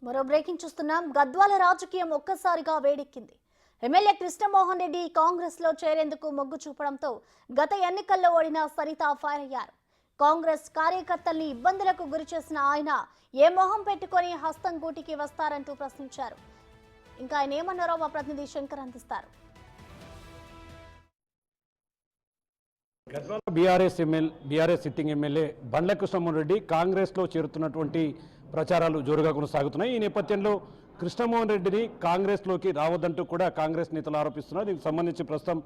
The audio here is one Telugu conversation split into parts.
మరో బ్రేకింగ్ చూస్తున్నాం. గద్వాల రాజకీయం ఒక్కసారిగా వేడెక్కింది. ఎమ్మెల్యే కృష్ణమోహన్ రెడ్డి కాంగ్రెస్ లో చేరేందుకు మొగ్గు చూపడంతో గత ఎన్నికల్లో ఓడిన సరిత ఫైర్ అయ్యారు. కాంగ్రెస్ కార్యకర్తల్ని ఇబ్బందులకు గురిచేసిన ఆయన ఏ మొహం పెట్టుకొని హస్తం గూటికి వస్తారంటూ ప్రశ్నించారు. ఇంకా ఆయన ఏమన్నారో మా ప్రతినిధి శంకర్ అందిస్తారు. గద్వాల బీఆర్ఎస్ సిట్టింగ్ ఎమ్మెల్యే బండ్ల కృష్ణమోహన్ రెడ్డి కాంగ్రెస్లో చేరుతున్నటువంటి ప్రచారాలు జోరుగా కొనసాగుతున్నాయి. ఈ నేపథ్యంలో కృష్ణమోహన్ రెడ్డిని కాంగ్రెస్లోకి రావద్దంటూ కూడా కాంగ్రెస్ నేతలు ఆరోపిస్తున్నారు. దీనికి సంబంధించి ప్రస్తుతం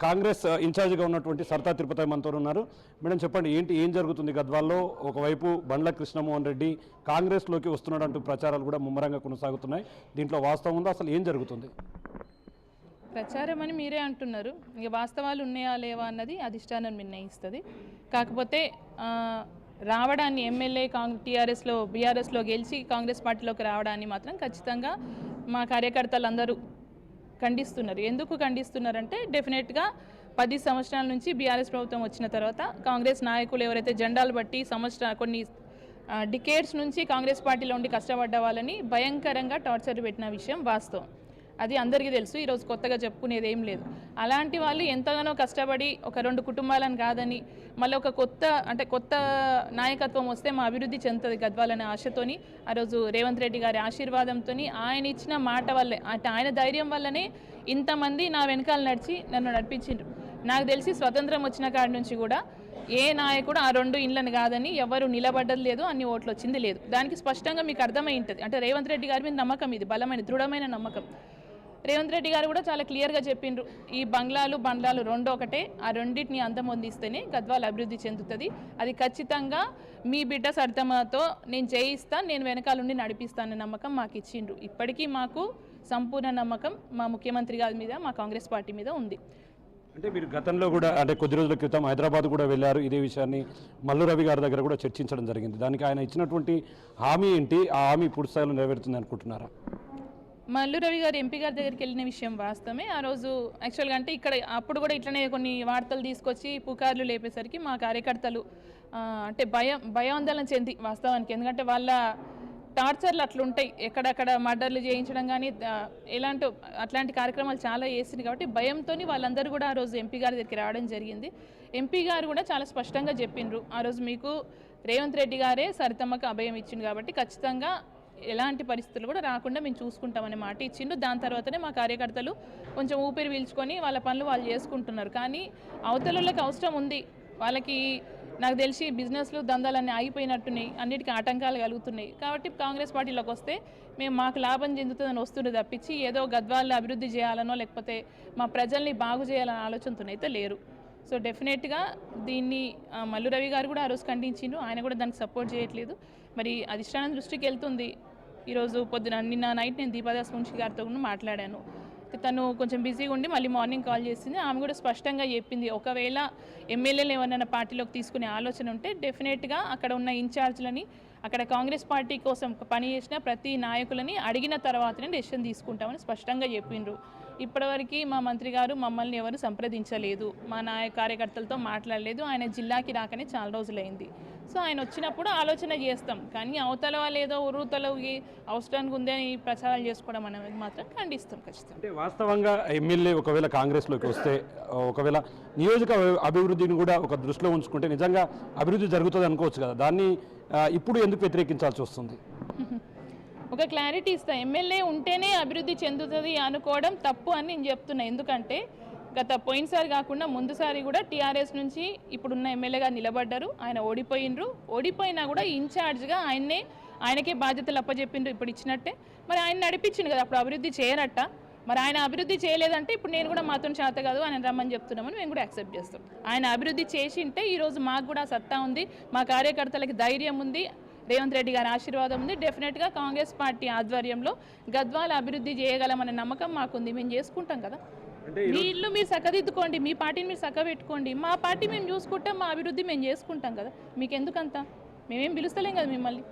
కాంగ్రెస్ ఇన్ఛార్జిగా ఉన్నటువంటి సరితా తిరుపతి మనతో ఉన్నారు. మేడం చెప్పండి, ఏం జరుగుతుంది గద్వాల్లో? ఒకవైపు బండ్ల కృష్ణమోహన్ రెడ్డి కాంగ్రెస్లోకి వస్తున్నాడంటూ ప్రచారాలు కూడా ముమ్మరంగా కొనసాగుతున్నాయి. దీంట్లో వాస్తవం ఉందా? అసలు ఏం జరుగుతుంది? ప్రచారం అని మీరే అంటున్నారు. ఇక వాస్తవాలు ఉన్నాయా లేవా అన్నది అధిష్టానం నిర్ణయిస్తుంది. కాకపోతే రావడాన్ని ఎమ్మెల్యే టీఆర్ఎస్లో బీఆర్ఎస్లో గెలిచి కాంగ్రెస్ పార్టీలోకి రావడాన్ని మాత్రం ఖచ్చితంగా మా కార్యకర్తలు అందరూ ఖండిస్తున్నారు. ఎందుకు ఖండిస్తున్నారంటే డెఫినెట్గా 10 సంవత్సరాల నుంచి బీఆర్ఎస్ ప్రభుత్వం వచ్చిన తర్వాత కాంగ్రెస్ నాయకులు ఎవరైతే జెండాలు బట్టి కొన్ని డికేడ్స్ నుంచి కాంగ్రెస్ పార్టీలో ఉండి కష్టపడ్డ వాళ్ళని భయంకరంగా టార్చర్ పెట్టిన విషయం వాస్తవం. అది అందరికీ తెలుసు. ఈరోజు కొత్తగా చెప్పుకునేది ఏం లేదు. అలాంటి వాళ్ళు ఎంతగానో కష్టపడి ఒక 2 కుటుంబాలను కాదని మళ్ళీ ఒక కొత్త నాయకత్వం వస్తే మా అభివృద్ధి చెందుతుంది గద్వాలనే ఆశతోని ఆ రోజు రేవంత్ రెడ్డి గారి ఆశీర్వాదంతో ఆయన ఇచ్చిన మాట వల్లే, అంటే ఆయన ధైర్యం వల్లనే ఇంతమంది నా వెనకాల నడిచి నన్ను నడిపించిండ్రు. నాకు తెలిసి స్వతంత్రం వచ్చిన కాడి నుంచి కూడా ఏ నాయకుడు ఆ 2 ఇండ్లను కాదని ఎవరు నిలబడ్డది లేదు, అన్ని ఓట్లు వచ్చింది లేదు. దానికి స్పష్టంగా మీకు అర్థమై ఉంటుంది. అంటే రేవంత్ రెడ్డి గారి మీద నమ్మకం, ఇది బలమైన దృఢమైన నమ్మకం. రేవంత్ రెడ్డి గారు కూడా చాలా క్లియర్గా చెప్పిండ్రు, ఈ బంగ్లాలు 2 ఒకటే, ఆ రెండింటిని అంతమొందిస్తేనే గద్వాల అభివృద్ధి చెందుతుంది. అది ఖచ్చితంగా మీ బిడ్డ సరితమ్మతో నేను చేయిస్తాను, నేను వెనకాలండి నడిపిస్తానన్న నమ్మకం మాకు ఇచ్చిండ్రు. ఇప్పటికీ మాకు సంపూర్ణ నమ్మకం మా ముఖ్యమంత్రి గారి మీద, మా కాంగ్రెస్ పార్టీ మీద ఉంది. అంటే మీరు గతంలో కూడా కొద్ది రోజుల క్రితం హైదరాబాద్ కూడా వెళ్ళారు. ఇదే విషయాన్ని మల్లు రవి గారి దగ్గర కూడా చర్చించడం జరిగింది. దానికి ఆయన ఇచ్చినటువంటి హామీ ఏంటి? ఆ హామీ పూర్తి స్థాయిలో నెరవేరుతుంది అనుకుంటున్నారా? మల్లు రవి గారు ఎంపీ గారి దగ్గరికి వెళ్ళిన విషయం వాస్తవమే. ఆ రోజు యాక్చువల్గా అంటే ఇక్కడ అప్పుడు కూడా ఇట్లనే కొన్ని వార్తలు తీసుకొచ్చి పుకార్లు లేపేసరికి మా కార్యకర్తలు అంటే భయాందోళన చెంది వాస్తవానికి, ఎందుకంటే వాళ్ళ టార్చర్లు అట్లుంటాయి, ఎక్కడక్కడ మర్డర్లు చేయించడం కానీ అట్లాంటి కార్యక్రమాలు చాలా చేసింది. కాబట్టి భయంతో వాళ్ళందరూ కూడా ఆ రోజు ఎంపీ గారి దగ్గరికి రావడం జరిగింది. ఎంపీ గారు కూడా చాలా స్పష్టంగా చెప్పిండ్రు, ఆ రోజు మీకు రేవంత్ రెడ్డి గారే సరితమ్మకు అభయం ఇచ్చింది కాబట్టి ఖచ్చితంగా ఎలాంటి పరిస్థితులు కూడా రాకుండా మేము చూసుకుంటామనే మాట ఇచ్చిండు. దాని తర్వాతనే మా కార్యకర్తలు కొంచెం ఊపిరి పీల్చుకొని వాళ్ళ పనులు వాళ్ళు చేసుకుంటున్నారు. కానీ అవతలకి అవసరం ఉంది, వాళ్ళకి నాకు తెలిసి బిజినెస్లు దందాలన్నీ ఆగిపోయినట్టున్నాయి, అన్నిటికీ ఆటంకాలు కలుగుతున్నాయి. కాబట్టి కాంగ్రెస్ పార్టీలోకి వస్తే మాకు లాభం చెందుతుందని వస్తుండే తప్పించి ఏదో గద్వాల్లో అభివృద్ధి చేయాలనో లేకపోతే మా ప్రజల్ని బాగు చేయాలనే ఆలోచనతో అయితే లేరు. సో డెఫినెట్గా దీన్ని మల్లు రవి గారు కూడా ఆ రోజు ఖండించిండ్రు. ఆయన కూడా దానికి సపోర్ట్ చేయట్లేదు. మరి అధిష్టానం దృష్టికి వెళ్తుంది. ఈరోజు నిన్న నైట్ నేను దీపాదాస్ మున్షి గారితో కూడా మాట్లాడాను. తను కొంచెం బిజీగా ఉండి మళ్ళీ మార్నింగ్ కాల్ చేసింది. ఆమె కూడా స్పష్టంగా చెప్పింది, ఒకవేళ ఎమ్మెల్యేలు ఎవరైనా పార్టీలోకి తీసుకునే ఆలోచన ఉంటే డెఫినెట్గా అక్కడ ఉన్న ఇన్ఛార్జ్లని, అక్కడ కాంగ్రెస్ పార్టీ కోసం పనిచేసిన ప్రతి నాయకులని అడిగిన తర్వాతనే డెసిషన్ తీసుకుంటామని స్పష్టంగా చెప్పిండ్రు. ఇప్పటివరకు మా మంత్రి గారు మమ్మల్ని ఎవరు సంప్రదించలేదు, మా కార్యకర్తలతో మాట్లాడలేదు. ఆయన జిల్లాకి రాకనే చాలా రోజులైంది. సో ఆయన వచ్చినప్పుడు ఆలోచన చేస్తాం, కానీ అవతల వాళ్ళు ఏదో ఉరుతలకి అవసరానికి ఉందని ప్రచారాలు చేసుకోవడం అనేది మాత్రం ఖండిస్తాం ఖచ్చితంగా. అంటే వాస్తవంగా ఎమ్మెల్యే ఒకవేళ కాంగ్రెస్లోకి వస్తే ఒకవేళ నియోజక అభివృద్ధిని కూడా ఒక దృష్టిలో ఉంచుకుంటే నిజంగా అభివృద్ధి జరుగుతుంది అనుకోవచ్చు కదా, దాన్ని ఇప్పుడు ఎందుకు వ్యతిరేకించాల్సి వస్తుంది? ఒక క్లారిటీ ఇస్తా, ఎమ్మెల్యే ఉంటేనే అభివృద్ధి చెందుతుంది అనుకోవడం తప్పు అని నేను చెప్తున్నా. ఎందుకంటే పోయినసారి కాకుండా ముందుసారి కూడా టీఆర్ఎస్ నుంచి ఇప్పుడున్న ఎమ్మెల్యేగా నిలబడ్డారు, ఆయన ఓడిపోయినా కూడా ఇన్ఛార్జ్గా ఆయనకే బాధ్యతలు అప్పచెప్పిండ్రు ఇప్పుడు ఇచ్చినట్టే. మరి ఆయన నడిపించిండు కదా, అప్పుడు అభివృద్ధి చేయనట్ట. మరి ఆయన అభివృద్ధి చేయలేదంటే ఇప్పుడు నేను కూడా మాతో చేత కాదు ఆయన రమ్మని చెప్తున్నామని మేము కూడా యాక్సెప్ట్ చేస్తాం. ఆయన అభివృద్ధి చేసింటే ఈరోజు మాకు కూడా సత్తా ఉంది, మా కార్యకర్తలకి ధైర్యం ఉంది, రేవంత్ రెడ్డి గారి ఆశీర్వాదం ఉంది. డెఫినెట్గా కాంగ్రెస్ పార్టీ ఆధ్వర్యంలో గద్వాల అభివృద్ధి చేయగలమనే నమ్మకం మాకుంది. మేము చేసుకుంటాం కదా. మీ ఇల్లు మీరు చక్కదిద్దుకోండి, మీ పార్టీని మీరు చక్కబెట్టుకోండి, మా పార్టీ మేము చూసుకుంటాం, మా అభివృద్ధి మేము చేసుకుంటాం కదా. మీకు ఎందుకంతా? మేమేం పిలుస్తలేం కదా మిమ్మల్ని.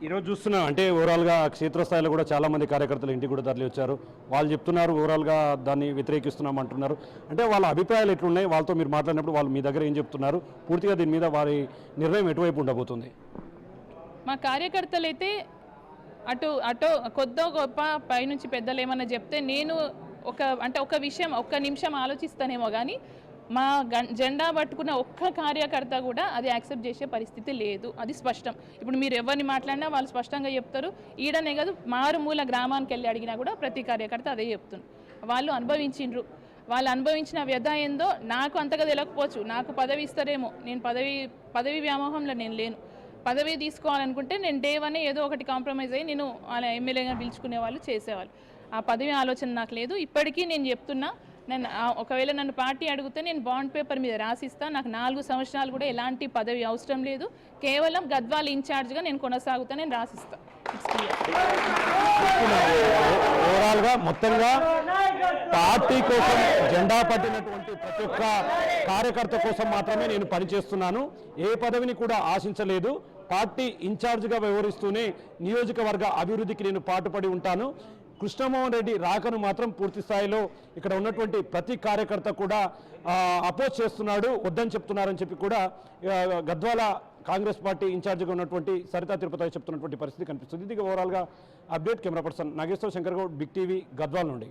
ఈరోజు చూస్తున్నాం అంటే ఓవరాల్గా క్షేత్రస్థాయిలో కూడా చాలామంది కార్యకర్తలు ఇంటికి కూడా తరలి వచ్చారు. వాళ్ళు చెప్తున్నారు ఓవరాల్గా దాన్ని వ్యతిరేకిస్తున్నాం అంటున్నారు. అంటే వాళ్ళ అభిప్రాయాలు ఎట్లున్నాయి? వాళ్ళతో మీరు మాట్లాడినప్పుడు వాళ్ళు మీ దగ్గర ఏం చెప్తున్నారు? పూర్తిగా దీని మీద వారి నిర్ణయం ఎటువైపు ఉండబోతుంది? మా కార్యకర్తలు అయితే అటు అటో కొద్దో గొప్ప పైనుంచి పెద్దలు ఏమన్నా చెప్తే నేను ఒక విషయం ఒక్క నిమిషం ఆలోచిస్తానేమో కానీ మా జెండా పట్టుకున్న ఒక్క కార్యకర్త కూడా అది యాక్సెప్ట్ చేసే పరిస్థితి లేదు. అది స్పష్టం. ఇప్పుడు మీరు ఎవరిని మాట్లాడినా వాళ్ళు స్పష్టంగా చెప్తారు. ఈడనే కాదు, మారుమూల గ్రామానికి వెళ్ళి అడిగినా కూడా ప్రతి కార్యకర్త అదే చెప్తున్నారు. వాళ్ళు అనుభవించిండ్రు. వాళ్ళు అనుభవించిన వ్యధ ఏందో నాకు అంతగా తెలియకపోవచ్చు. నాకు పదవి ఇస్తారేమో, నేను పదవి వ్యామోహంలో నేను లేను. పదవి తీసుకోవాలనుకుంటే నేను డే 1 ఏదో ఒకటి కాంప్రమైజ్ అయ్యి నేను అలా ఎమ్మెల్యేగా పిలుచుకునే వాళ్ళు చేసేవాళ్ళు. ఆ పదవి ఆలోచన నాకు లేదు. ఇప్పటికీ నేను చెప్తున్నా, ఒకవేళ నన్ను పార్టీ అడిగితే నేను బాండ్ పేపర్ మీద రాసిస్తా. నాకు 4 సంవత్సరాలు కూడా ఎలాంటి పదవి అవసరం లేదు. కేవలం గద్వాల ఇన్ఛార్జ్గా నేను కొనసాగుతా, నేను రాసిస్తా. ఓవరాల్గా మొత్తంగా పార్టీ కోసం జెండా పట్టినటువంటి ప్రతి ఒక్క కార్యకర్త కోసం మాత్రమే నేను పనిచేస్తున్నాను. ఏ పదవిని కూడా ఆశించలేదు. పార్టీ ఇన్ఛార్జ్గా వ్యవహరిస్తూనే నియోజకవర్గ అభివృద్ధికి నేను పాటుపడి ఉంటాను. కృష్ణమోహన్ రెడ్డి రాకను మాత్రం పూర్తి స్థాయిలో ఇక్కడ ఉన్నటువంటి ప్రతి కార్యకర్త కూడా అపోజ్ చేస్తున్నాడు, వద్దని చెప్తున్నారని చెప్పి కూడా గద్వాల కాంగ్రెస్ పార్టీ ఇన్ఛార్జిగా ఉన్నటువంటి సరితా తిరుపతి చెప్తున్నటువంటి పరిస్థితి కనిపిస్తుంది. ఇది ఓవరాల్గా update. Camera person Nageswara Shankar Goud, big TV, Gadwal నుండి.